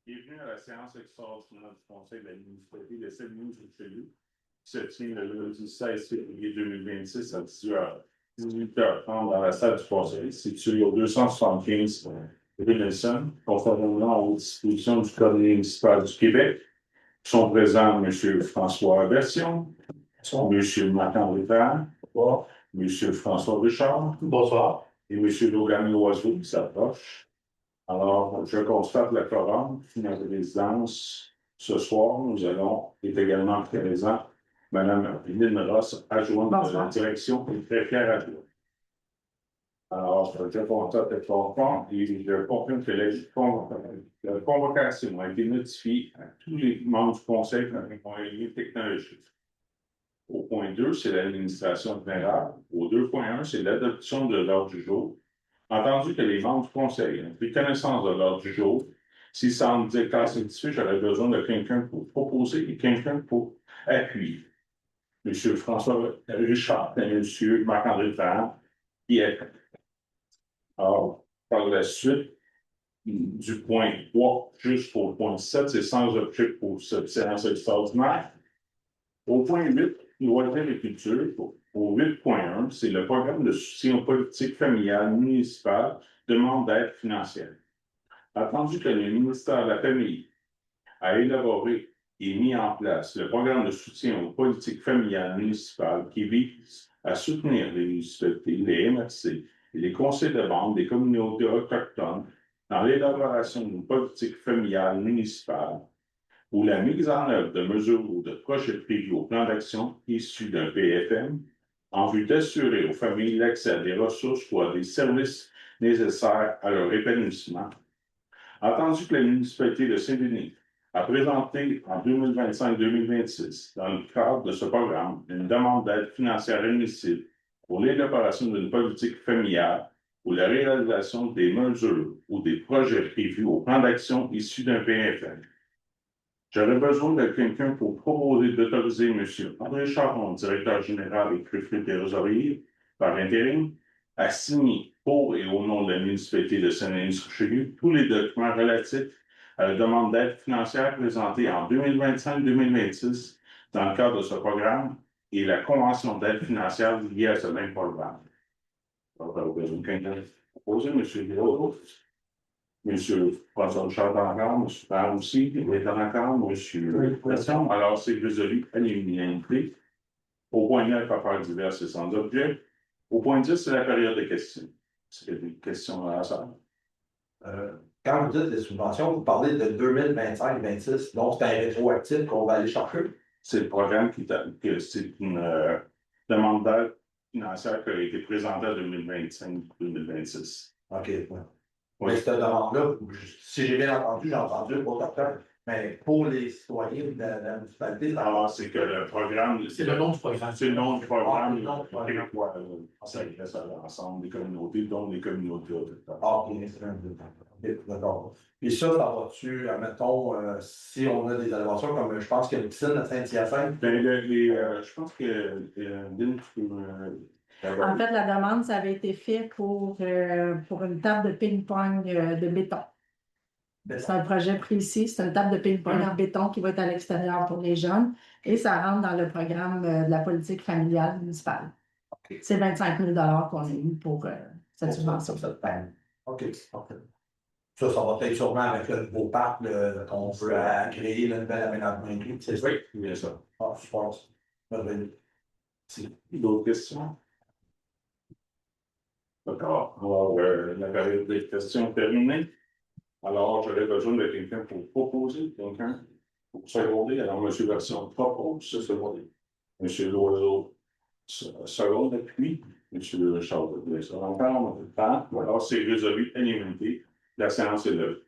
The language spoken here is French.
Bienvenue à la séance extraordinaire du Conseil de la municipalité de Saint-Denis-sur-Richelieu, qui se tient le lundi 16 février 2026 à 18h30 dans la salle du Conseil, située au 275 rue Nelson, conformément aux dispositions du Code municipal du Québec. Sont présents M. François Bertion, M. Marc-André Ferrand, M. François Richard, Bonsoir. et M. Logan Loiseau qui s'approche. Alors, je constate le quorum de notre résidence. Ce soir, nous est également présent Mme Lynn Ross, adjointe de la direction et préfère adjointe. Alors, je constate le quorum et je confirme que la convocation a été notifiée à tous les membres du Conseil de moyens technologiques. Au point 2, c'est l'administration générale. Au 2.1, c'est l'adoption de l'ordre du jour. Entendu que les membres du Conseil ont pris connaissance de l'ordre du jour, s'ils semblent dire qu'à satisfait, j'aurais besoin de quelqu'un pour proposer et quelqu'un pour appuyer. M. François Richard et M. Marc-André Ferrand qui est. Alors, par la suite, du point 3 jusqu'au point 7, c'est sans objet pour cette séance extraordinaire. Au point 8, loisirs et culture. Au 8.1, c'est le programme de soutien aux politiques familiales municipales demande d'aide financière. Attendu que le ministère de la Famille a élaboré et mis en place le programme de soutien aux politiques familiales municipales qui vise à soutenir les municipalités, les MRC et les conseils de bande des communautés autochtones dans l'élaboration d'une politique familiale municipale ou la mise en œuvre de mesures ou de projets prévus au plan d'action issus d'un PFM en vue d'assurer aux familles l'accès à des ressources ou à des services nécessaires à leur épanouissement. Attendu que la municipalité de Saint-Denis a présenté en 2025-2026, dans le cadre de ce programme, une demande d'aide financière admissible pour l'élaboration d'une politique familiale ou la réalisation des mesures ou des projets prévus au plan d'action issus d'un PFM. J'aurais besoin de quelqu'un pour proposer d'autoriser M. André Charon, directeur général et préfet des Rosariers, par intérim, à signer pour et au nom de la municipalité de Saint-Denis-sur-Richelieu tous les documents relatifs à la demande d'aide financière présentée en 2025-2026 dans le cadre de ce programme et la convention d'aide financière liée à ce même programme. J'aurais besoin de quelqu'un pour proposer, M. Guillaume. Monsieur François Richard encore, M. Père aussi, il est encore, M. Pression. Alors, c'est résolu à l'unanimité. Au point 9, affaires diverses et sans objet. Au point 10, c'est la période de questions. Est-ce qu'il y a des questions à la salle? Quand vous dites des subventions, vous parlez de 2025-26, donc c'est un rétroactif qu'on va aller chercher. C'est le programme c'est une demande d'aide financière qui a été présentée en 2025-2026. OK. Oui. Mais cette demande-là, si j'ai bien entendu, j'ai entendu le protocole, mais pour les citoyens de la municipalité. C'est que le programme. C'est le nom du programme. C'est le nom du programme. Ça reste à l'ensemble des communautés, dont les communautés autochtones. D'accord. Puis ça va-tu, admettons, si on a des élévations comme je pense qu'il y a une piscine à Saint-Hyacinthe? Je pense que en fait, la demande, ça avait été fait pour une table de ping-pong de béton. C'est un projet précis, c'est une table de ping-pong en béton qui va être à l'extérieur pour les jeunes et ça rentre dans le programme de la politique familiale municipale. Okay. C'est 25 000 $ qu'on a eu pour cette subvention. OK. Ça va être sûrement avec le nouveau parc qu'on veut créer, le nouvel aménagement et tout. Oui, bien sûr. Je pense. D'autres questions? D'accord. Alors, la période des questions est terminée. Alors, j'aurais besoin de quelqu'un pour proposer, quelqu'un pour seconder. Alors, M. Version propose ce seconder. M. Loiseau seconde, puis M. Richard de encore, alors, c'est résolu à l'unanimité. La séance est levée.